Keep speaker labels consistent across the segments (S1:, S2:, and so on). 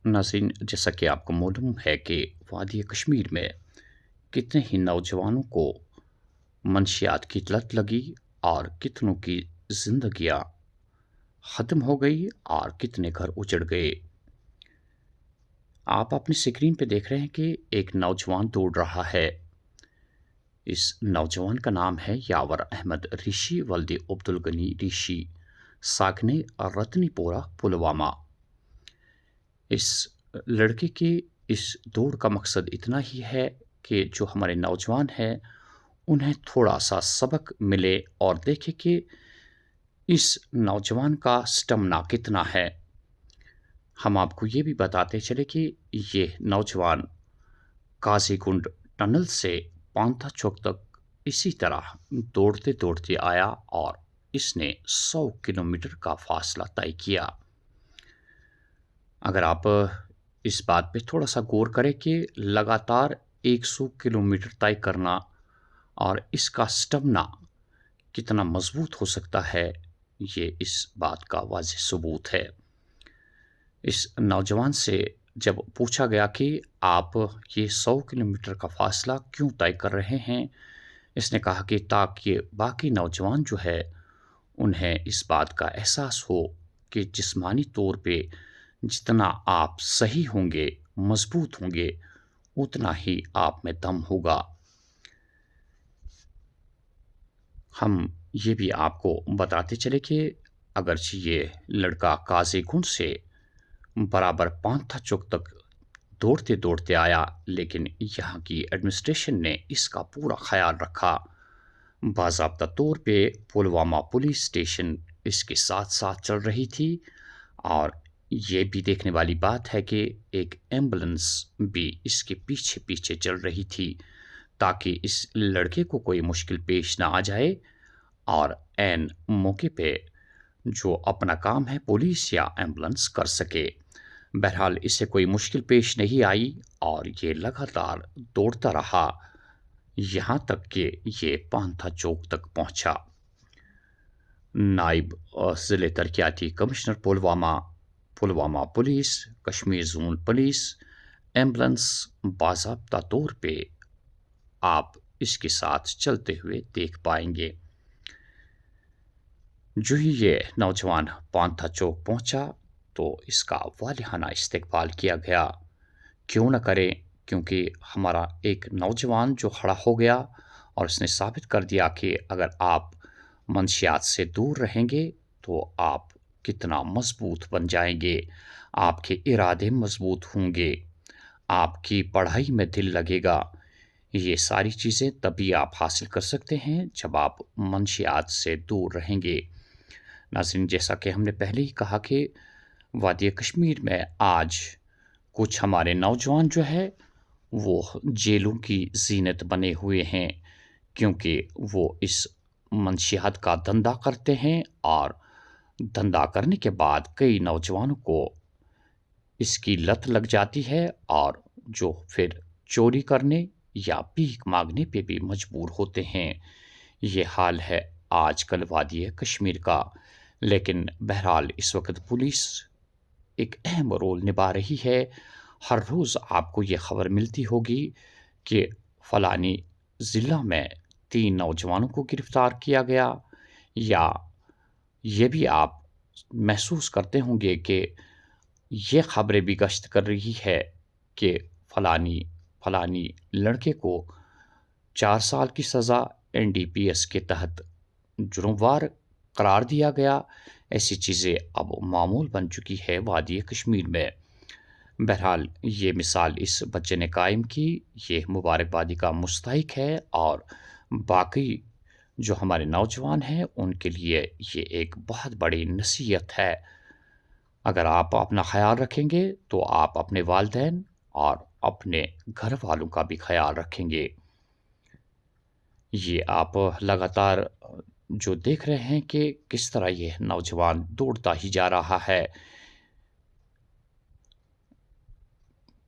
S1: नाज़रीन, जैसा कि आपको मालूम है कि वादी कश्मीर में कितने ही नौजवानों को मंशियात की लत लगी और कितनों की ज़िंदगियाँ ख़त्म हो गई और कितने घर उजड़ गए। आप अपनी स्क्रीन पे देख रहे हैं कि एक नौजवान दौड़ रहा है। इस नौजवान का नाम है यावर अहमद ऋषि वल्दी अब्दुल गनी ऋषि, साकने रतनीपोरा पुलवामा। इस लड़के के इस दौड़ का मकसद इतना ही है कि जो हमारे नौजवान हैं, उन्हें थोड़ा-सा सबक मिले और देखें कि इस नौजवान का स्टेमिना कितना है। हम आपको ये भी बताते चले कि ये नौजवान काज़ीगुंड टनल से पांथा चौक तक इसी तरह दौड़ते-दौड़ते आया और इसने 100 किलोमीटर का फ़ासला तय किया। अगर आप इस बात पे थोड़ा-सा गौर करें कि लगातार 100 किलोमीटर तय करना और इसका स्टेमिना कितना मज़बूत हो सकता है, ये इस बात का वाज़िह सबूत है। इस नौजवान से जब पूछा गया कि आप ये 100 किलोमीटर का फ़ासला क्यों तय कर रहे हैं? इसने कहा कि ताकि बाकी नौजवान जो है, उन्हें इस बात का एहसास हो कि जिस्मानी तौर पे जितना आप सही होंगे, मज़बूत होंगे, उतना ही आप में दम होगा। हम ये भी आपको बताते चले कि अगरचे ये लड़का काज़ीगुंड से बराबर पांथा चौक तक दौड़ते-दौड़ते आया, लेकिन यहाँ की एडमिनिस्ट्रेशन ने इसका पूरा ख़्याल रखा। बाज़ाब्ता तौर पे पुलवामा पुलिस स्टेशन इसके साथ-साथ चल रही थी और ये भी देखने वाली बात है कि एक एम्बुलेंस भी इसके पीछे-पीछे चल रही थी, ताकि इस लड़के को कोई मुश्किल पेश ना आ जाए और ऐन मौके पे जो अपना काम है पुलिस या एम्बुलेंस कर सके। बहरहाल इससे कोई मुश्किल पेश नहीं आई और ये लगातार दौड़ता रहा, यहाँ तक कि ये पांथा चौक तक पहुँचा। नायब ज़िले तरक्याती commissioner Pulwama, Pulwama police, Kashmir zone police, ambulance बाज़ाब्ता तौर पे आप इसके साथ चलते हुए देख पाएँगे। जो ही ये नौजवान पांथा चौक पहुंचा तो इसका वालिहाना इस्तकबाल किया गया। क्यों न करें, क्योंकि हमारा एक नौजवान जो खड़ा हो गया और उसने साबित कर दिया कि अगर आप मंशियात से दूर रहेंगे तो आप कितना मजबूत बन जाएंगे, आपके इरादे मजबूत होंगे, आपकी पढ़ाई में दिल लगेगा। ये सारी चीज़ें तभी आप हासिल कर सकते हैं जब आप मंशियात से दूर रहेंगे। नाज़रीन, जैसा कि हमने पहले ही कहा कि वादी कश्मीर में आज कुछ हमारे नौजवान जो है वो जेलों की ज़ीनत बने हुए हैं, क्योंकि वो इस मंशियात का धंधा करते हैं और धंधा करने के बाद कई नौजवानों को इसकी लत लग जाती है और जो फिर चोरी करने या भीख मांगने पे भी मजबूर होते हैं। ये हाल है आजकल वादी कश्मीर का। लेकिन बहरहाल इस वक्त पुलिस एक अहम रोल निभा रही है। हर रोज़ आपको ये खबर मिलती होगी कि फलानी ज़िला में 3 नौजवानों को गिरफ्तार किया गया, या ये भी आप महसूस करते होंगे कि ये खबरें भी गश्त कर रही है कि फलानी फलानी लड़के को 4 साल की सज़ा एनडीपीएस के तहत जुर्मवार करार दिया गया। ऐसी चीज़ें अब मामूल बन चुकी है वादी कश्मीर में। बहरहाल ये मिसाल इस बच्चे ने कायम की, ये मुबारकबादी का मुस्तहिक है और बाकी जो हमारे नौजवान हैं उनके लिए ये एक बहुत बड़ी नसीहत है। अगर आप अपना ख़्याल रखेंगे तो आप अपने वालिदैन और अपने घर वालों का भी ख़्याल रखेंगे। ये आप लगातार जो देख रहे हैं कि किस तरह ये नौजवान दौड़ता ही जा रहा है।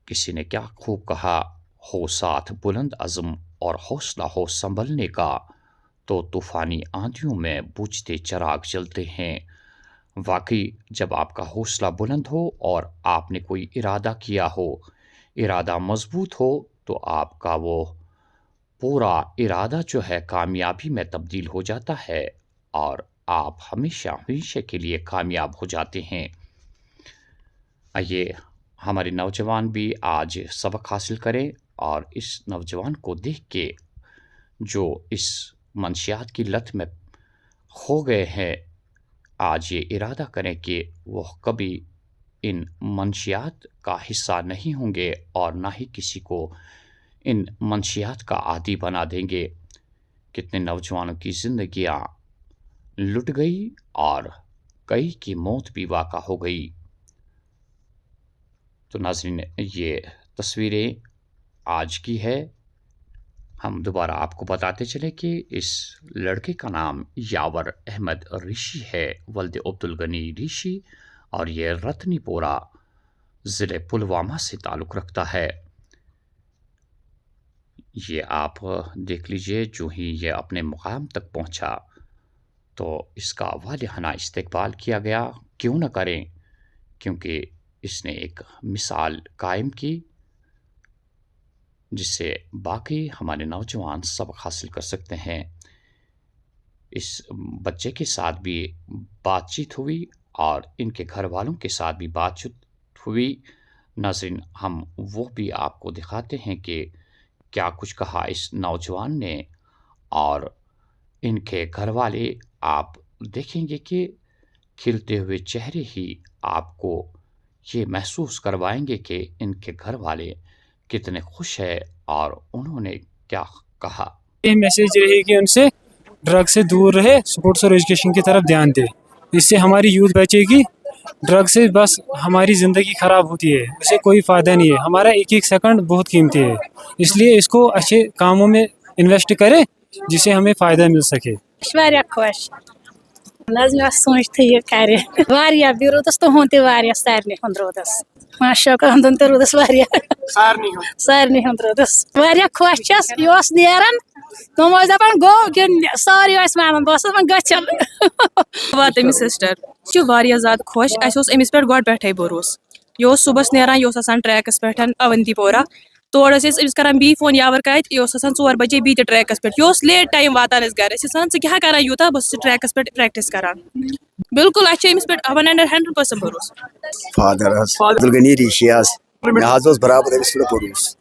S1: किसी ने क्या खूब कहा, हो साथ बुलंद अज़्म और हौसला हो संभलने का, तो तूफ़ानी आँधियों में बुझते चिराग जलते हैं। वाक़ई जब आपका हौसला बुलंद हो और आपने कोई इरादा किया हो, इरादा मज़बूत हो, तो आपका वो पूरा इरादा जो है कामयाबी में तब्दील हो जाता है और आप हमेशा हमेशा के लिए कामयाब हो जाते हैं। आइए हमारे नौजवान भी आज सबक हासिल करें और इस नौजवान को देख के जो इस मंशियात की लत में खो गए हैं, आज ये इरादा करें कि वो कभी इन मंशियात का हिस्सा नहीं होंगे और ना ही किसी को इन मंशियात का आदी बना देंगे। कितने नौजवानों की ज़िंदगियाँ लुट गई और कई की मौत भी वाक़ा हो गई। तो नाज़रीन, ये तस्वीरें आज की है। हम दोबारा आपको बताते चले कि इस लड़के का नाम यावर अहमद ऋषि है, वल्द अब्दुल गनी ऋषि, और ये रत्नीपोरा ज़िले पुलवामा से ताल्लुक़ रखता है। ये आप देख लीजिए, जो ही ये अपने मुकाम तक पहुंचा तो इसका वालिहाना इस्तकबाल किया गया। क्यों न करें, क्योंकि इसने एक मिसाल कायम की जिससे बाकी हमारे नौजवान सबक हासिल कर सकते हैं। इस बच्चे के साथ भी बातचीत हुई और इनके घर वालों के साथ भी बातचीत हुई। नाज़रीन, हम वो भी आपको दिखाते हैं कि क्या कुछ कहा इस नौजवान ने, और इनके घर वाले आप देखेंगे कि खिलते हुए चेहरे ही आपको ये महसूस करवाएंगे कि इनके घर वाले कितने खुश हैं और उन्होंने क्या कहा।
S2: ये मैसेज रहेगी उनसे, ड्रग से दूर रहे, स्पोर्ट्स और एजुकेशन की तरफ ध्यान दे। इससे हमारी यूथ बचेगी। ड्रग से बस हमारी ज़िंदगी ख़राब होती है, उससे कोई फ़ायदा नहीं है। हमारा एक एक सेकंड बहुत कीमती है, इसलिए इसको अच्छे कामों में इन्वेस्ट करें जिससे हमें फ़ायदा मिल सके।
S3: खुश मैं सोचते ये करे वारिया भी रोदस तो होते वारिया सारने हंद रोदस माशा का हंदन तो रोदस वारिया सारने हंद रोदस वारिया खुश छस योस नेरन तो मज दपन गो गिन सारी ओस मानन बस दपन गचल
S4: बात अमिस सिस्टर छु वारिया ज्यादा खुश अस ओस अमिस पेट गोड पेठे भरोस यो ओस सुबह नेरान यो ओस आसान ट्रैकस पेठन अवंतीपोरा तोड़ अमिस करान बी फोन यावर कत यो ओस आसान 4 बजे बी ट्रैकस पे यो ओस लेट टाइम वातान अस घर अस वन क्या करान यूता बस ट्रैकस पे प्रैक्टिस करान बिल्कुल अच्छे अमिस पे 100% भरोस
S5: फादर अब्दुल गनी ऋषि मे बराबर अमिस पे भरोस।